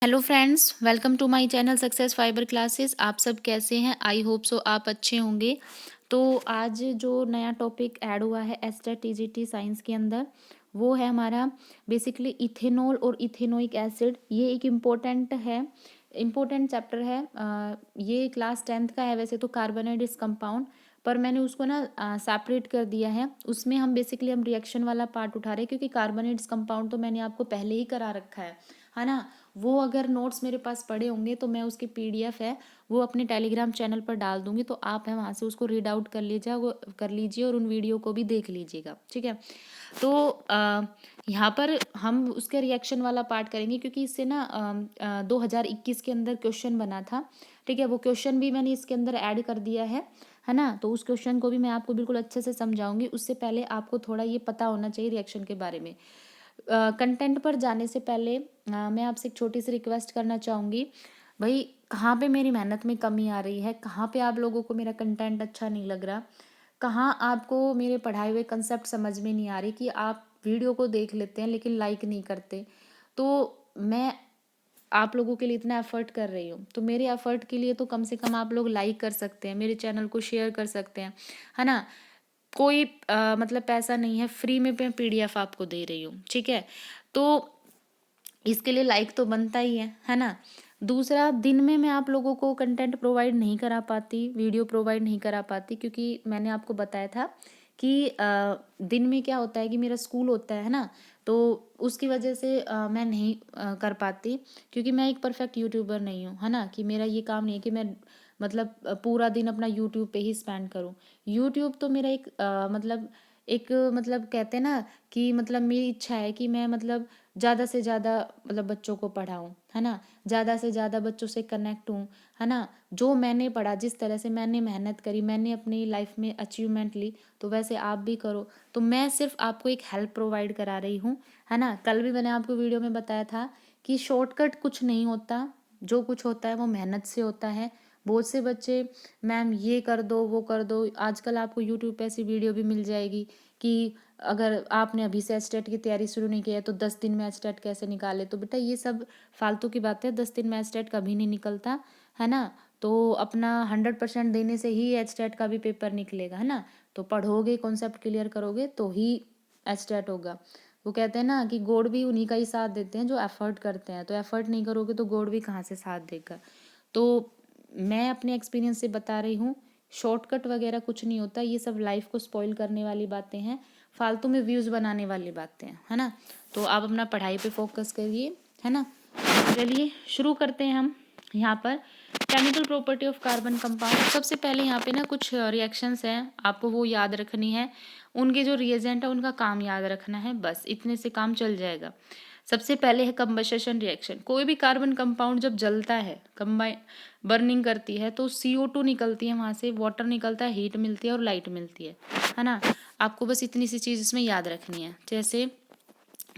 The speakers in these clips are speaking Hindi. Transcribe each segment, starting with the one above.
Hello friends, welcome to my channel success fibre classes. आप सब कैसे हैं? आई होप सो आप अच्छे होंगे। तो आज जो नया टॉपिक ऐड हुआ है एस्टेट टीजीटी साइंस के अंदर, वो है हमारा बेसिकली इथेनॉल और इथेनोइक एसिड। ये एक इम्पोर्टेंट चैप्टर है। ये क्लास 10th का है वैसे तो, कार्बोनाइड्स कंपाउंड, पर मैंने उसको ना सेपरेट कर दिया है। उसमें हम रिएक्शन वाला पार्ट उठा रहे हैं, क्योंकि कार्बोनाइड्स कंपाउंड तो मैंने आपको पहले ही करा रखा है ना। वो अगर नोट्स मेरे पास पड़े होंगे तो मैं उसकी पीडीएफ है वो अपने टेलीग्राम चैनल पर डाल दूंगी, तो आप है वहाँ से उसको रीड आउट कर लीजिए और उन वीडियो को भी देख लीजिएगा, ठीक है। तो यहाँ पर हम उसके रिएक्शन वाला पार्ट करेंगे, क्योंकि इससे ना 2021 के अंदर क्वेश्चन बना था, ठीक है। वो क्वेश्चन भी मैंने इसके अंदर ऐड कर दिया है ना। तो उस क्वेश्चन को भी मैं आपको बिल्कुल अच्छे से समझाऊंगी। उससे पहले आपको थोड़ा ये पता होना चाहिए रिएक्शन के बारे में। कंटेंट पर जाने से पहले मैं आपसे एक छोटी सी रिक्वेस्ट करना चाहूँगी। भाई, कहाँ पे मेरी मेहनत में कमी आ रही है, कहाँ पे आप लोगों को मेरा कंटेंट अच्छा नहीं लग रहा, कहाँ आपको मेरे पढ़ाए हुए कंसेप्ट समझ में नहीं आ रही, कि आप वीडियो को देख लेते हैं लेकिन लाइक नहीं करते। तो मैं आप लोगों के लिए इतना एफर्ट कर रही हूँ, तो मेरे एफर्ट के लिए तो कम से कम आप लोग लाइक कर सकते हैं, मेरे चैनल को शेयर कर सकते हैं, है ना। कोई मतलब पैसा नहीं है, फ्री में मैं पीडीएफ आपको दे रही हूँ, ठीक है। तो इसके लिए लाइक तो बनता ही है ना। दूसरा, दिन में मैं आप लोगों को कंटेंट प्रोवाइड नहीं करा पाती, वीडियो प्रोवाइड नहीं करा पाती, क्योंकि मैंने आपको बताया था कि दिन में क्या होता है कि मेरा स्कूल होता है ना। तो उसकी वजह से मैं नहीं कर पाती, क्योंकि मैं एक परफेक्ट यूट्यूबर नहीं हूँ, है ना। कि मेरा ये काम नहीं है कि मैं मतलब पूरा दिन अपना यूट्यूब पे ही स्पेंड करूँ। यूट्यूब तो मेरा एक कहते हैं ना कि मतलब मेरी इच्छा है कि मैं मतलब ज़्यादा से ज़्यादा मतलब बच्चों को पढ़ाऊँ, है ना। ज़्यादा से ज़्यादा बच्चों से कनेक्ट हूँ, है ना। जो मैंने पढ़ा, जिस तरह से मैंने मेहनत करी, मैंने अपनी लाइफ में अचीवमेंट ली, तो वैसे आप भी करो। तो मैं सिर्फ आपको एक हेल्प प्रोवाइड करा रही हूँ, है ना। कल भी मैंने आपको वीडियो में बताया था कि शॉर्टकट कुछ नहीं होता, जो कुछ होता है वो मेहनत से होता है। बहुत से बच्चे, मैम ये कर दो वो कर दो, आजकल आपको यूट्यूब पे ऐसी वीडियो भी मिल जाएगी कि अगर आपने अभी से एचटेट की तैयारी शुरू नहीं की है तो 10 दिन में एचटेट कैसे निकाले। तो बेटा ये सब फालतू की बात है, 10 दिन में एचटेट कभी नहीं निकलता, है ना। तो अपना 100% देने से ही एचटेट का भी पेपर निकलेगा, है ना। तो पढ़ोगे, कॉन्सेप्ट क्लियर करोगे तो ही एचटेट होगा। वो कहते हैं ना कि गॉड भी उन्हीं का ही साथ देते हैं जो एफर्ट करते हैं, तो एफर्ट नहीं करोगे तो गॉड भी कहाँ से साथ देगा। तो मैं अपने एक्सपीरियंस से बता रही हूँ, शॉर्टकट वगैरह कुछ नहीं होता, ये सब लाइफ को स्पॉइल करने वाली बातें हैं, फालतू में व्यूज़ बनाने वाली बातें हैं, है ना। तो आप अपना पढ़ाई पे फोकस करिए, है ना। चलिए शुरू करते हैं हम। यहाँ पर chemical property of carbon compound, सबसे पहले यहाँ पे ना कुछ रिएक्शंस हैं, आपको वो याद रखनी है। उनके जो रिएजेंट है उनका काम याद रखना है, बस इतने से काम चल जाएगा। सबसे पहले है कंबशन रिएक्शन। कोई भी कार्बन कंपाउंड जब जलता है, कंबाइन बर्निंग करती है, तो CO2 निकलती है, वहाँ से वाटर निकलता है, हीट मिलती है और लाइट मिलती है ना। आपको बस इतनी सी चीज़ इसमें याद रखनी है। जैसे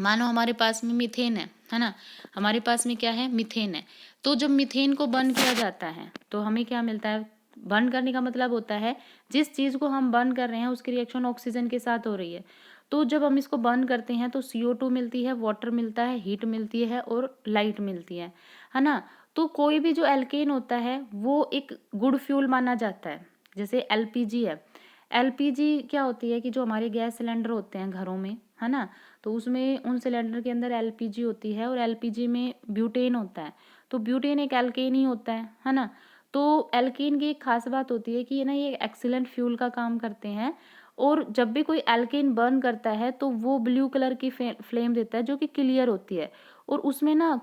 मानो हमारे पास में मीथेन है ना। हमारे पास में क्या है, मीथेन है। तो जब मीथेन को बर्न किया जाता है तो हमें क्या मिलता है, बर्न करने का मतलब होता है जिस चीज़ को हम बर्न कर रहे हैं उसकी रिएक्शन ऑक्सीजन के साथ हो रही है। तो जब हम इसको बर्न करते हैं तो CO2 मिलती है, वाटर मिलता है, हीट मिलती है और लाइट मिलती है ना। तो कोई भी जो एल्केन होता है वो एक गुड फ्यूल माना जाता है। जैसे LPG है, LPG क्या होती है कि जो हमारे गैस सिलेंडर होते हैं घरों में, है ना, तो उसमें उन सिलेंडर के अंदर LPG होती है और LPG में ब्यूटेन होता है। तो ब्यूटेन एक एल्केन ही होता है ना। तो एल्केन की एक खास बात होती है कि ये ना ये एक्सीलेंट फ्यूल का काम करते हैं। और जब भी कोई एल्केन बर्न करता है तो वो ब्लू कलर की फ्लेम देता है, जो कि क्लियर होती है। और उसमें ना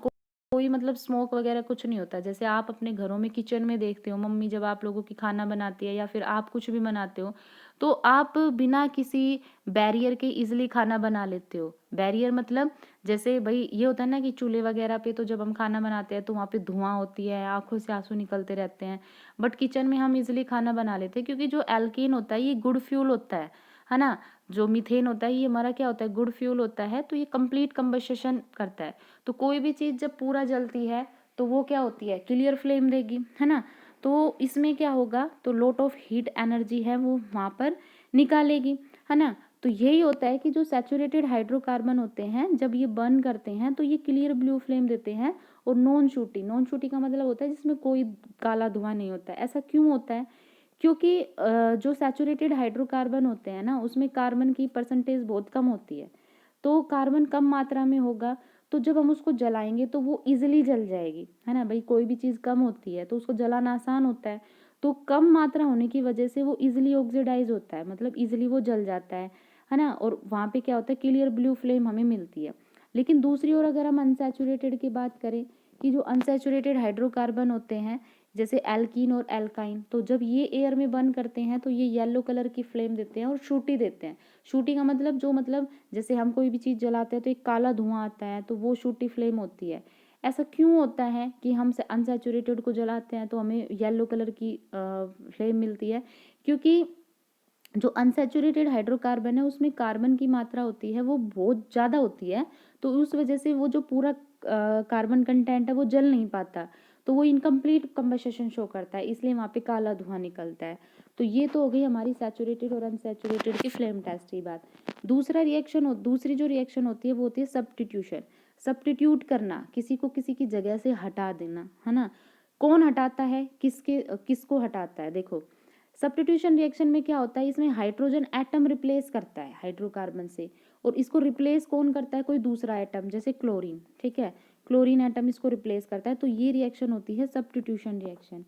कोई मतलब स्मोक वगैरह कुछ नहीं होता। जैसे आप अपने घरों में किचन में देखते हो, मम्मी जब आप लोगों की खाना बनाती है या फिर आप कुछ भी बनाते हो, तो आप बिना किसी बैरियर के इजीली खाना बना लेते हो। बैरियर मतलब जैसे भाई ये होता है ना कि चूल्हे वगैरह पे तो जब हम खाना बनाते हैं तो वहाँ पे धुआं होती है, आंखों से आंसू निकलते रहते हैं। बट किचन में हम इजीली खाना बना लेते हैं, क्योंकि जो एल्केन होता है ये गुड फ्यूल होता है ना। जो मीथेन होता है ये हमारा क्या होता है, गुड फ्यूल होता है। तो ये कंप्लीट कंबशन करता है। तो कोई भी चीज़ जब पूरा जलती है तो वो क्या होती है, क्लियर फ्लेम देगी, है ना। तो इसमें क्या होगा, तो लॉट ऑफ हीट एनर्जी है वो वहाँ पर निकालेगी, है ना। तो यही होता है कि जो सैचुरेटेड हाइड्रोकार्बन होते हैं जब ये बर्न करते हैं तो ये क्लियर ब्लू फ्लेम देते हैं और नॉन शूटी का मतलब होता है जिसमें कोई काला धुआं नहीं होता है। ऐसा क्यों होता है? क्योंकि जो सैचुरेटेड हाइड्रोकार्बन होते हैं ना, उसमें कार्बन की परसेंटेज बहुत कम होती है। तो कार्बन कम मात्रा में होगा, तो जब हम उसको जलाएंगे तो वो इजीली जल जाएगी, है ना भाई। कोई भी चीज़ कम होती है तो उसको जलाना आसान होता है, तो कम मात्रा होने की वजह से वो इजीली ऑक्सीडाइज होता है, मतलब इजीली वो जल जाता है ना। और वहाँ पे क्या होता है, क्लियर ब्लू फ्लेम हमें मिलती है। लेकिन दूसरी ओर अगर हम अनसैचुरेटेड की बात करें, कि जो अनसैचुरेटेड हाइड्रोकार्बन होते हैं जैसे एल्कीन और एल्काइन, तो जब ये एयर में बर्न करते हैं तो ये येलो कलर की फ्लेम देते हैं और शूटी देते हैं। शूटी का मतलब जो मतलब जैसे हम कोई भी चीज़ जलाते हैं तो एक काला धुआं आता है, तो वो शूटी फ्लेम होती है। ऐसा क्यों होता है कि हम अनसैचुरेटेड को जलाते हैं तो हमें येलो कलर की फ्लेम मिलती है? क्योंकि जो अनसैचुरेटेड हाइड्रोकार्बन है उसमें कार्बन की मात्रा होती है वो बहुत ज़्यादा होती है, तो उस वजह से वो जो पूरा कार्बन कंटेंट है वो जल नहीं पाता, तो वो इनकम्प्लीट कंबस्शन शो करता है, इसलिए वहाँ पे काला धुआं निकलता है। तो ये तो हो गई हमारी सैचुरेटेड और अनसैचुरेटेड की फ्लेम टेस्ट की बात। दूसरी जो रिएक्शन होती है वो होती है सब्स्टिट्यूशन। सब्स्टिट्यूट करना, किसी को किसी की जगह से हटा देना, है ना। कौन हटाता है, किसको हटाता है? देखो, सब्स्टिट्यूशन रिएक्शन में क्या होता है, इसमें हाइड्रोजन एटम रिप्लेस करता है हाइड्रोकार्बन से, और इसको रिप्लेस कौन करता है? कोई दूसरा एटम, जैसे क्लोरीन, ठीक है, क्लोरीन एटम इसको रिप्लेस करता है, तो ये रिएक्शन होती है सब्स्टिट्यूशन रिएक्शन।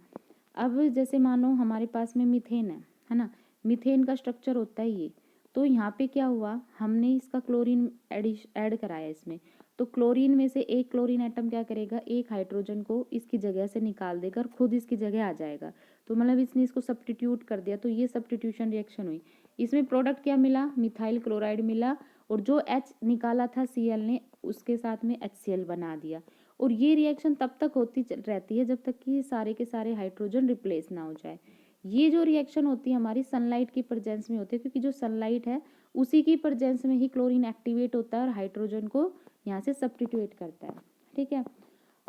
अब जैसे मानो हमारे पास में मीथेन है ना, मीथेन का स्ट्रक्चर होता है ये। तो यहाँ पे क्या हुआ, हमने इसका क्लोरीन ऐड कराया इसमें, तो क्लोरीन में से एक क्लोरीन एटम क्या करेगा, एक हाइड्रोजन को इसकी जगह से निकाल देकर खुद इसकी जगह आ जाएगा, तो मतलब इसने इसको सब्स्टिट्यूट कर दिया, तो ये सब्स्टिट्यूशन रिएक्शन हुई। इसमें प्रोडक्ट क्या मिला, मिथाइल क्लोराइड मिला, और जो H निकाला था Cl ने उसके साथ में HCl बना दिया। और ये रिएक्शन तब तक होती रहती है जब तक कि सारे के सारे हाइड्रोजन रिप्लेस ना हो जाए। ये जो रिएक्शन होती है हमारी सनलाइट की प्रेजेंस में होती है, क्योंकि जो सनलाइट है उसी की प्रेजेंस में ही क्लोरीन एक्टिवेट होता है और हाइड्रोजन को यहाँ से सब्स्टिट्यूट करता है, ठीक है।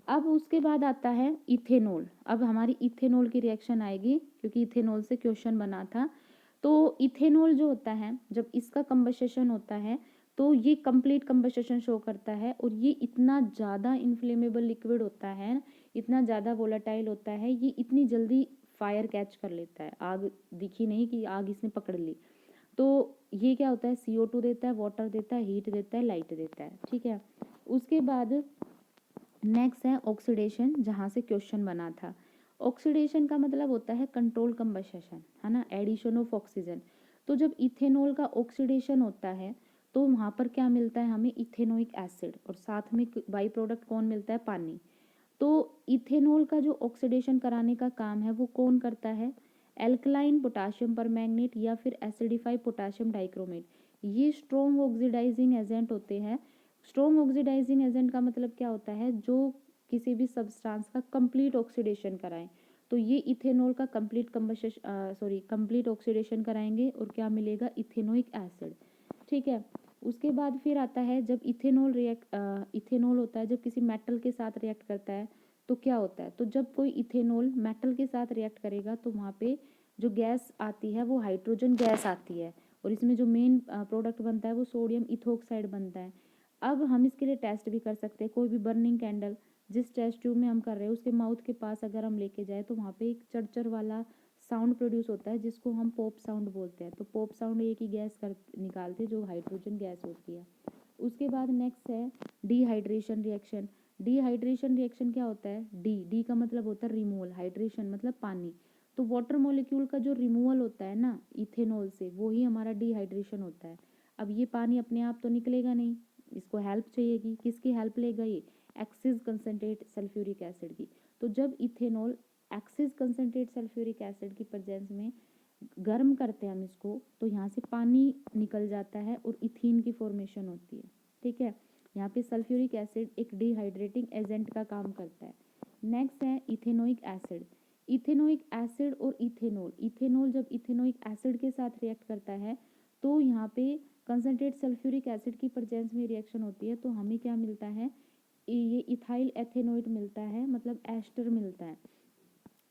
अब उसके बाद आता है इथेनॉल। अब हमारी इथेनॉल की रिएक्शन आएगी, क्योंकि इथेनॉल से क्वेश्चन बना था। तो इथेनॉल जो होता है, जब इसका कंबस्शन होता है तो ये कंप्लीट कंबस्शन शो करता है, और ये इतना ज़्यादा इन्फ्लेमेबल लिक्विड होता है, इतना ज़्यादा वोलेटाइल होता है, ये इतनी जल्दी फायर कैच कर लेता है, आग दिखी नहीं कि आग इसने पकड़ ली। तो ये क्या होता है, CO2 देता है, वाटर देता है, हीट देता है, लाइट देता है, ठीक है। उसके बाद नेक्स्ट है ऑक्सीडेशन, जहाँ से क्वेश्चन बना था। ऑक्सीडेशन का मतलब होता है कंट्रोल कंबस्शन, है ना, एडिशन ऑफ ऑक्सीजन। तो जब इथेनॉल का ऑक्सीडेशन होता है तो वहाँ पर क्या मिलता है हमें, इथेनोइक एसिड, और साथ में बाई प्रोडक्ट कौन मिलता है, पानी। तो इथेनॉल का जो ऑक्सीडेशन कराने का काम है वो कौन करता है, एल्कलाइन पोटाशियम परमैंगनेट या फिर एसिडिफाइड पोटाशियम डाइक्रोमेट। ये स्ट्रॉन्ग ऑक्सीडाइजिंग एजेंट होते हैं। स्ट्रॉन्ग ऑक्सीडाइजिंग एजेंट का मतलब क्या होता है, जो किसी भी सब्सटेंस का कंप्लीट ऑक्सीडेशन कराएं। तो ये इथेनॉल का कंप्लीट ऑक्सीडेशन कराएंगे और क्या मिलेगा, इथेनोइक एसिड, ठीक है। उसके बाद फिर आता है जब इथेनॉल होता है जब किसी मेटल के साथ रिएक्ट करता है तो क्या होता है, तो जब कोई इथेनॉल मेटल के साथ रिएक्ट करेगा तो वहाँ पे जो गैस आती है वो हाइड्रोजन गैस आती है, और इसमें जो मेन प्रोडक्ट बनता है वो सोडियम इथोक्साइड बनता है। अब हम इसके लिए टेस्ट भी कर सकते हैं, कोई भी बर्निंग कैंडल जिस टेस्ट ट्यूब में हम कर रहे हैं उसके माउथ के पास अगर हम लेके जाए तो वहाँ पे एक चरचर वाला साउंड प्रोड्यूस होता है जिसको हम पॉप साउंड बोलते हैं। तो पॉप साउंड एक ही गैस निकालते हैं जो हाइड्रोजन गैस होती है। उसके बाद नेक्स्ट है डिहाइड्रेशन रिएक्शन। डिहाइड्रेशन रिएक्शन क्या होता है, डी का मतलब होता है रिमूवल, हाइड्रेशन मतलब पानी। तो वाटर मॉलिक्यूल का जो रिमूवल होता है ना इथेनॉल से, वो ही हमारा डिहाइड्रेशन होता है। अब ये पानी अपने आप तो निकलेगा नहीं, इसको हेल्प चाहिएगी, किसकी हेल्प लेगा ये, एक्सिस कंसनट्रेट सल्फ्यूरिक एसिड की। तो जब ethanol axis concentrate sulphuric acid की प्रेजेंस में गर्म करते हैं हम इसको, तो यहाँ से पानी निकल जाता है और इथीन की फॉर्मेशन होती है, ठीक है। यहाँ पे सल्फ्यूरिक एसिड एक डिहाइड्रेटिंग एजेंट का काम करता है। नेक्स्ट है इथेनोइक एसिड। इथेनोइक एसिड और इथेनॉल, इथेनॉल जब इथेनोइक एसिड के साथ रिएक्ट करता है तो यहाँ पे कंसनट्रेट सल्फ्यूरिक एसिड की प्रेजेंस में रिएक्शन होती है, तो हमें क्या मिलता है, ये इथाइल एथेनोइड मिलता है, मतलब एस्टर मिलता है,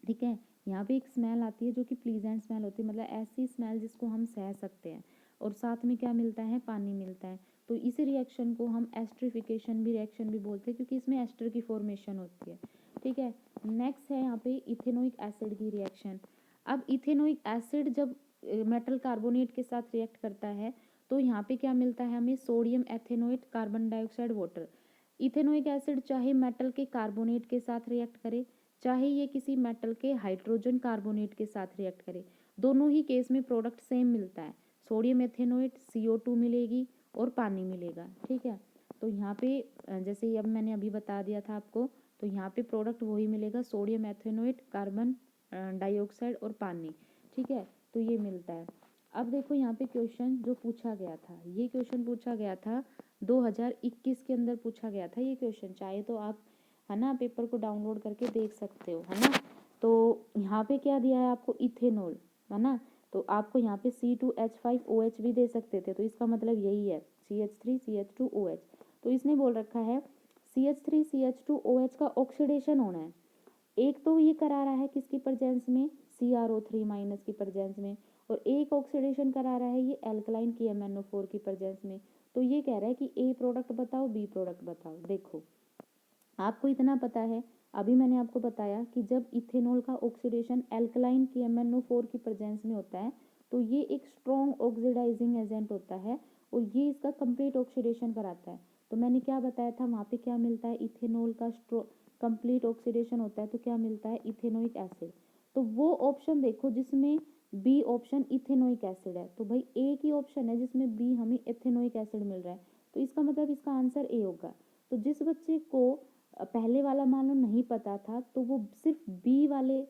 ठीक है। यहाँ पे एक स्मेल आती है जो कि प्लीजेंट स्मेल होती है, मतलब ऐसी स्मेल जिसको हम सह सकते हैं, और साथ में क्या मिलता है, पानी मिलता है। तो इस रिएक्शन को हम एस्टरिफिकेशन भी रिएक्शन भी बोलते हैं, क्योंकि इसमें एस्टर की फॉर्मेशन होती है। ठीक है, नेक्स्ट है यहाँ पे इथेनोइक एसिड की रिएक्शन। अब इथेनोइक एसिड जब मेटल कार्बोनेट के साथ रिएक्ट करता है तो यहाँ पे क्या मिलता है हमें, sodium ethanoate carbon dioxide water. Ethanoic acid चाहे मेटल के कार्बोनेट के साथ रिएक्ट करे, चाहे ये किसी मेटल के हाइड्रोजन कार्बोनेट के साथ रिएक्ट करे, दोनों ही केस में प्रोडक्ट सेम मिलता है। सोडियम एथेनोएट CO2 मिलेगी और पानी मिलेगा। ठीक है, तो यहाँ पे जैसे अब मैंने अभी बता दिया था आपको, तो यहाँ पे प्रोडक्ट वही मिलेगा, सोडियम एथेनोएट कार्बन डाइऑक्साइड और पानी। ठीक है, तो ये मिलता है। अब देखो यहाँ पे क्वेश्चन जो पूछा गया था, ये क्वेश्चन पूछा गया था 2021 के अंदर पूछा गया था ये क्वेश्चन। चाहे तो आप है ना पेपर को डाउनलोड करके देख सकते हो, है ना। तो यहाँ पे क्या दिया है आपको, इथेनॉल, है ना। तो आपको यहाँ पे C2H5OH भी दे सकते थे, तो इसका मतलब यही है CH3CH2OH। तो इसने बोल रखा है CH3CH2OH का ऑक्सीडेशन होना है। एक तो ये करा रहा है किसकी प्रेजेंस में, CrO3- की प्रेजेंस में, और एक ऑक्सीडेशन करा रहा है ये एल्कलाइन की MnO4 की प्रेजेंस में। तो ये कह रहा है कि A प्रोडक्ट बताओ, B प्रोडक्ट बताओ। देखो आपको इतना पता है, अभी मैंने आपको बताया कि जब इथेनॉल का ऑक्सीडेशन एल्कलाइन की MnO4 की प्रेजेंस में होता है तो ये एक स्ट्रॉन्ग ऑक्सीडाइजिंग एजेंट होता है और ये इसका कंप्लीट ऑक्सीडेशन कराता है। तो मैंने क्या बताया था, वहाँ पे क्या मिलता है, इथेनॉल का कंप्लीट ऑक्सीडेशन होता है तो क्या मिलता है, इथेनोइक एसिड। तो वो ऑप्शन देखो जिसमें बी ऑप्शन इथेनोइक एसिड है, तो भाई एक ही ऑप्शन है जिसमें बी हमें इथेनोइक एसिड मिल रहा है, तो इसका मतलब इसका आंसर ए होगा। तो जिस बच्चे को पहले वाला मान लो नहीं पता था तो वो सिर्फ बी वाले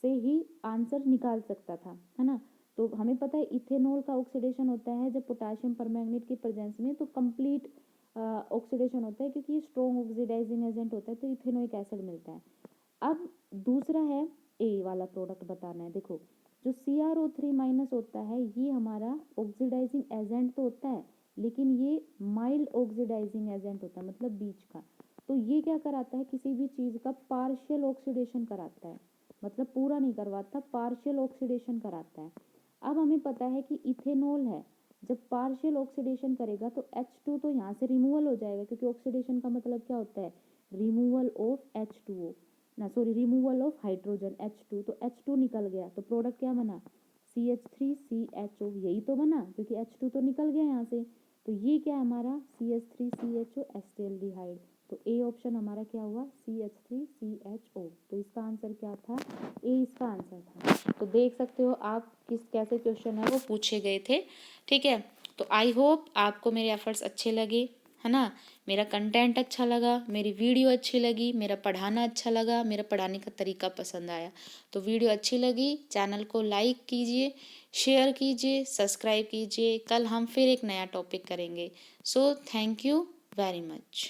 से ही आंसर निकाल सकता था, है ना। तो हमें पता है इथेनॉल का ऑक्सीडेशन होता है जब पोटाशियम परमैंगनेट की प्रेजेंस में, तो कंप्लीट ऑक्सीडेशन होता है क्योंकि ये स्ट्रॉन्ग ऑक्सीडाइजिंग एजेंट होता है, तो इथेनोइक एसिड मिलता है। अब दूसरा है ए वाला प्रोडक्ट बताना है। देखो जो CrO3- होता है ये हमारा ऑक्सीडाइजिंग एजेंट तो होता है, लेकिन ये माइल्ड ऑक्सीडाइजिंग एजेंट होता है, मतलब बीच का। तो ये क्या कराता है, किसी भी चीज़ का पार्शियल ऑक्सीडेशन कराता है, मतलब पूरा नहीं करवाता, पार्शियल ऑक्सीडेशन कराता है। अब हमें पता है कि इथेनॉल है, जब पार्शियल ऑक्सीडेशन करेगा तो H2 तो यहाँ से रिमूवल हो जाएगा, क्योंकि ऑक्सीडेशन का मतलब क्या होता है, रिमूवल ऑफ H2O, ना sorry removal of hydrogen H2, तो H2 निकल गया, तो प्रोडक्ट क्या बना, CH3CHO, यही तो बना क्योंकि H2 तो निकल गया यहाँ से। तो ये क्या है हमारा CH3CHO एस्टेल्डिहाइड। तो ए ऑप्शन हमारा क्या हुआ, CH3CHO। तो इसका आंसर क्या था, ए इसका आंसर था। तो देख सकते हो आप किस कैसे क्वेश्चन है वो पूछे गए थे। ठीक है, तो आई होप आपको मेरे एफर्ट्स अच्छे लगे, है ना, मेरा कंटेंट अच्छा लगा, मेरी वीडियो अच्छी लगी, मेरा पढ़ाना अच्छा लगा, मेरा पढ़ाने का तरीका पसंद आया। तो वीडियो अच्छी लगी, चैनल को लाइक कीजिए, शेयर कीजिए, सब्सक्राइब कीजिए। कल हम फिर एक नया टॉपिक करेंगे। So thank you very much.